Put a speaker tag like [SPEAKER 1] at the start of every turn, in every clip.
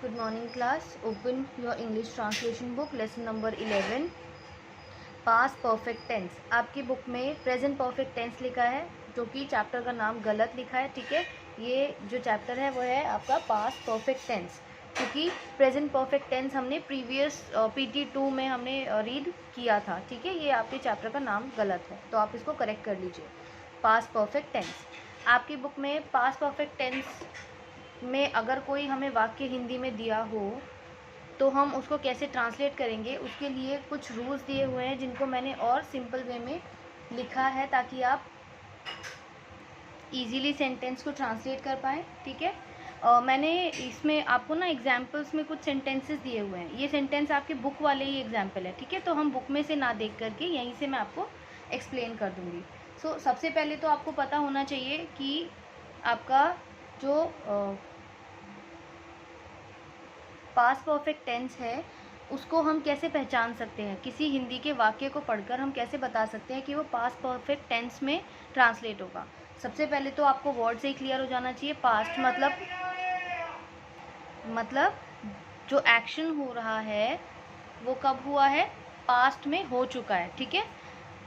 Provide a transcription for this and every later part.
[SPEAKER 1] Good morning class. Open your English translation book, lesson number 11. Pass perfect tense. आपकी book में present perfect tense लिखा है, जो कि चैप्टर का नाम गलत लिखा है. ठीक है, ये जो चैप्टर है वो है आपका पास परफेक्ट टेंस, क्योंकि प्रेजेंट परफेक्ट टेंस हमने प्रीवियस PT2 में हमने रीड किया था. ठीक है, ये आपके चैप्टर का नाम गलत है, तो आप इसको करेक्ट कर लीजिए. पास परफेक्ट टेंस. आपकी बुक में पास परफेक्ट टेंस में अगर कोई हमें वाक्य हिंदी में दिया हो तो हम उसको कैसे ट्रांसलेट करेंगे, उसके लिए कुछ रूल्स दिए हुए हैं जिनको मैंने और सिंपल वे में लिखा है ताकि आप इजीली सेंटेंस को ट्रांसलेट कर पाएँ. ठीक है, मैंने इसमें आपको ना एग्जाम्पल्स में कुछ सेंटेंसेस दिए हुए हैं. ये सेंटेंस आपके बुक वाले ही एग्जाम्पल है. ठीक है, तो हम बुक में से ना देख करके यहीं से मैं आपको एक्सप्लेन कर दूँगी. सबसे पहले तो आपको पता होना चाहिए कि आपका जो पास्ट परफेक्ट टेंस है उसको हम कैसे पहचान सकते हैं. किसी हिंदी के वाक्य को पढ़कर हम कैसे बता सकते हैं कि वो पास्ट परफेक्ट टेंस में ट्रांसलेट होगा. सबसे पहले तो आपको वर्ड से ही क्लियर हो जाना चाहिए. पास्ट मतलब जो एक्शन हो रहा है वो कब हुआ है, पास्ट में हो चुका है. ठीक है,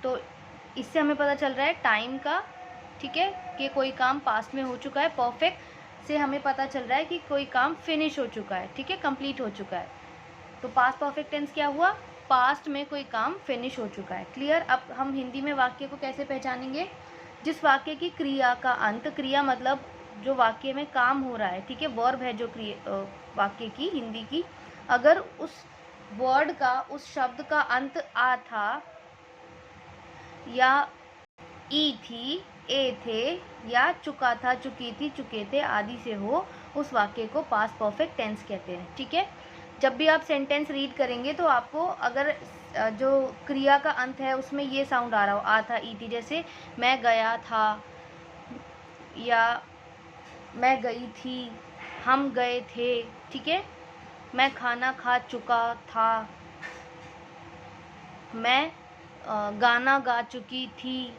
[SPEAKER 1] तो इससे हमें पता चल रहा है टाइम का. ठीक है, कि कोई काम पास्ट में हो चुका है. परफेक्ट से हमें पता चल रहा है कि कोई काम फिनिश हो चुका है. ठीक है, कंप्लीट हो चुका है. तो पास्ट परफेक्ट टेंस क्या हुआ, पास्ट में कोई काम फिनिश हो चुका है. क्लियर. अब हम हिंदी में वाक्य को कैसे पहचानेंगे, जिस वाक्य की क्रिया का अंत, क्रिया मतलब जो वाक्य में काम हो रहा है. ठीक है, वर्ब है जो वाक्य की हिंदी की, अगर उस वर्ड का, उस शब्द का अंत आ था या ई थी, ए थे, या चुका था, चुकी थी, चुके थे आदि से हो, उस वाक्य को पास्ट परफेक्ट टेंस कहते हैं. ठीक है, जब भी आप सेंटेंस रीड करेंगे तो आपको अगर जो क्रिया का अंत है उसमें ये साउंड आ रहा हो, आ था, ई थी, जैसे मैं गया था या मैं गई थी, हम गए थे. ठीक है, मैं खाना खा चुका था, मैं गाना गा चुकी थी,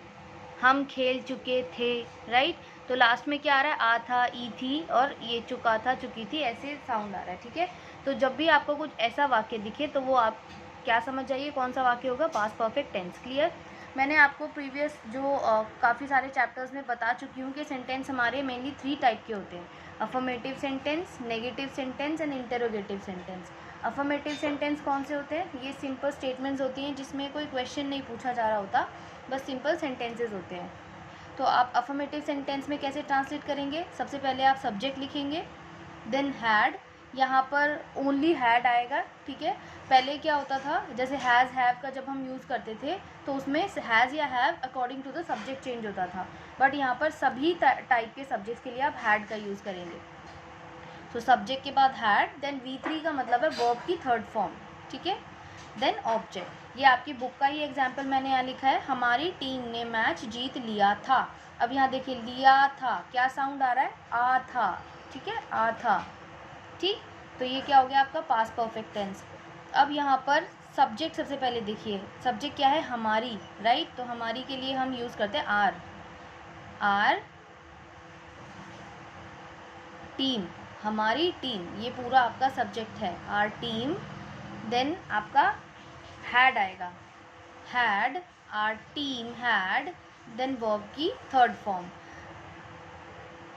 [SPEAKER 1] हम खेल चुके थे. राइट, तो लास्ट में क्या आ रहा है, आ था, ई थी, और ये चुका था, चुकी थी, ऐसे साउंड आ रहा है. ठीक है, तो जब भी आपको कुछ ऐसा वाक्य दिखे तो वो आप क्या समझ जाइए कौन सा वाक्य होगा, पास्ट परफेक्ट टेंस. क्लियर. मैंने आपको प्रीवियस जो काफ़ी सारे चैप्टर्स में बता चुकी हूँ कि सेंटेंस हमारे मेनली 3 टाइप के होते हैं: affirmative sentence, negative sentence and interrogative sentence. Affirmative sentence कौन से होते हैं, ये सिंपल स्टेटमेंट्स होती हैं जिसमें कोई क्वेश्चन नहीं पूछा जा रहा होता, बस सिंपल सेंटेंसेस होते हैं. तो आप अफर्मेटिव सेंटेंस में कैसे ट्रांसलेट करेंगे, सबसे पहले आप सब्जेक्ट लिखेंगे, देन हैड. यहाँ पर ओनली हैड आएगा. ठीक है, पहले क्या होता था, जैसे हैज़, हैव का जब हम यूज़ करते थे तो उसमें हैज़ या have according to the subject change होता था, बट यहाँ पर सभी टाइप के सब्जेक्ट्स के लिए आप हैड का यूज़ करेंगे. तो सब्जेक्ट के बाद हैड, देन V3 का मतलब है वर्ब की थर्ड फॉर्म. ठीक है, देन ऑब्जेक्ट. ये आपकी बुक का ही एग्जाम्पल मैंने यहाँ लिखा है, हमारी टीम ने मैच जीत लिया था. अब यहाँ देखिए, लिया था, क्या साउंड आ रहा है, आ था. ठीक है, आ था. ठीक, तो ये क्या हो गया आपका पास्ट परफेक्ट टेंस. अब यहाँ पर सब्जेक्ट सबसे पहले देखिए, सब्जेक्ट क्या है, हमारी. राइट, तो हमारी के लिए हम यूज़ करते हैं आर. आर टीम, हमारी टीम, ये पूरा आपका सब्जेक्ट है, आर टीम. देन आपका हैड आएगा, had, R team had, then verb की थर्ड फॉर्म.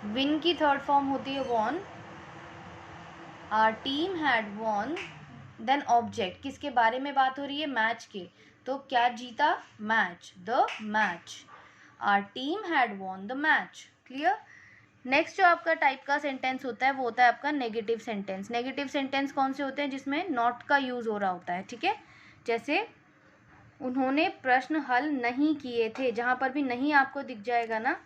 [SPEAKER 1] विन की थर्ड फॉर्म होती है won, R team had won. Then object, किसके बारे में बात हो रही है, मैच के, तो क्या जीता, match, the match. R team had won the match. Clear. Next जो आपका टाइप का सेंटेंस होता है वो होता है आपका नेगेटिव सेंटेंस. नेगेटिव सेंटेंस कौन से होते हैं, जिसमें नॉट का यूज़ हो रहा होता है. ठीक है, जैसे उन्होंने प्रश्न हल नहीं किए थे, जहाँ पर भी नहीं आपको दिख जाएगा ना,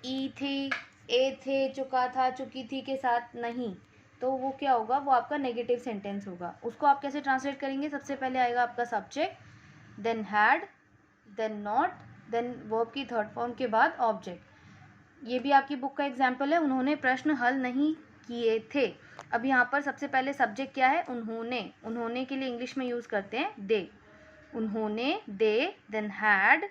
[SPEAKER 1] ई थी, ए थे, चुका था, चुकी थी के साथ नहीं, तो वो क्या होगा, वो आपका नेगेटिव सेंटेंस होगा. उसको आप कैसे ट्रांसलेट करेंगे, सबसे पहले आएगा आपका subject, then had, then not, then verb की थर्ड फॉर्म के बाद ऑब्जेक्ट. ये भी आपकी बुक का एग्जाम्पल है, उन्होंने प्रश्न हल नहीं किए थे. अब यहाँ पर सबसे पहले सब्जेक्ट क्या है, उन्होंने. उन्होंने के लिए इंग्लिश में यूज़ करते हैं दे. उन्होंने, they, then had,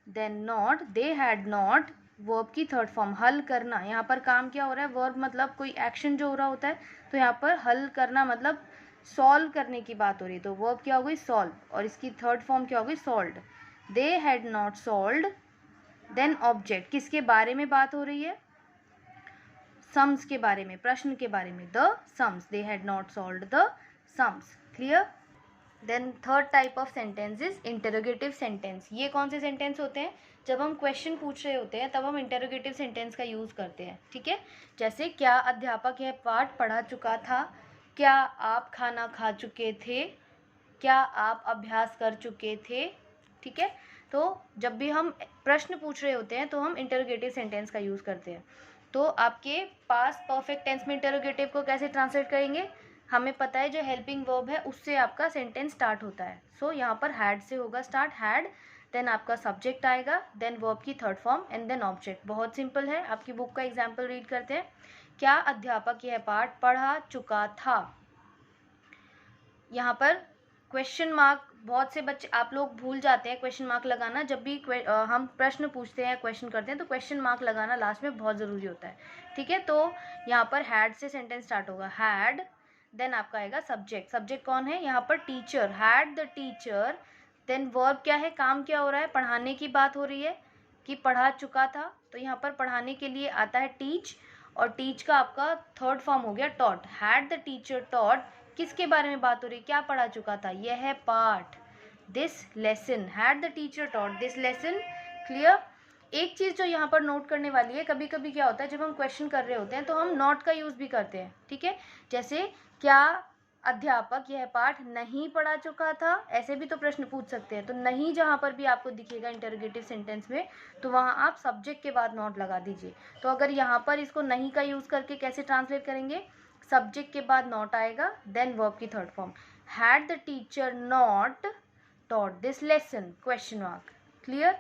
[SPEAKER 1] then not, they had not, verb की थर्ड फॉर्म हल करना। यहाँ पर काम क्या हो रहा है, वर्ब मतलब कोई एक्शन जो हो रहा होता है, तो यहाँ पर हल करना मतलब सॉल्व करने की बात हो रही है, तो वर्ब क्या हो गई सॉल्व, और इसकी थर्ड फॉर्म क्या हो गई solved. They had not solved, then object किसके बारे में बात हो रही है, सम्स के बारे में, प्रश्न के बारे में, the sums, they had not solved the sums. Clear. Then third type of sentence is interrogative sentence. ये कौन से सेंटेंस होते हैं, जब हम क्वेश्चन पूछ रहे होते हैं तब हम इंटरोगेटिव सेंटेंस का यूज़ करते हैं, ठीक है। जैसे क्या अध्यापक यह पाठ पढ़ा चुका था, क्या आप खाना खा चुके थे, क्या आप अभ्यास कर चुके थे, ठीक है। तो जब भी हम प्रश्न पूछ रहे होते हैं तो हम इंटरोगेटिव सेंटेंस का यूज़ करते हैं। तो आपके पास परफेक्ट टेंस में इंटरोगेटिव को कैसे ट्रांसलेट करेंगे, हमें पता है जो हेल्पिंग वर्ब है उससे आपका सेंटेंस स्टार्ट होता है। सो यहाँ पर हैड से होगा स्टार्ट, हैड, देन आपका सब्जेक्ट आएगा, देन वर्ब की third form and then object. बहुत सिंपल है। आपकी बुक का एग्जाम्पल रीड करते हैं। क्या अध्यापक यह पाठ पढ़ा चुका था। यहाँ पर क्वेश्चन मार्क, बहुत से बच्चे आप लोग भूल जाते हैं क्वेश्चन मार्क लगाना। जब भी हम प्रश्न पूछते हैं, क्वेश्चन करते हैं, तो क्वेश्चन मार्क लगाना लास्ट में बहुत ज़रूरी होता है, ठीक है। तो यहाँ पर हैड से सेंटेंस स्टार्ट होगा, हैड, देन आपका आएगा सब्जेक्ट। सब्जेक्ट कौन है यहाँ पर, teacher, had the teacher. Then verb क्या है, काम क्या हो रहा है, पढ़ाने की बात हो रही है कि पढ़ा चुका था, तो यहाँ पर पढ़ाने के लिए आता है टीच, और टीच का आपका थर्ड फॉर्म हो गया taught. Had the teacher taught, किसके बारे में बात हो रही है, क्या पढ़ा चुका था, यह है पाठ, this lesson, had the teacher taught this lesson. Clear. एक चीज़ जो यहाँ पर नोट करने वाली है, कभी कभी क्या होता है जब हम क्वेश्चन कर रहे होते हैं तो हम नॉट का यूज़ भी करते हैं, ठीक है। जैसे क्या अध्यापक यह पाठ नहीं पढ़ा चुका था, ऐसे भी तो प्रश्न पूछ सकते हैं। तो नहीं जहाँ पर भी आपको दिखेगा इंटरोगेटिव सेंटेंस में, तो वहाँ आप सब्जेक्ट के बाद नॉट लगा दीजिए। तो अगर यहाँ पर इसको नहीं का यूज़ करके कैसे ट्रांसलेट करेंगे, सब्जेक्ट के बाद नॉट आएगा, देन वर्ब की third form, had the teacher not taught this lesson, question mark. Clear.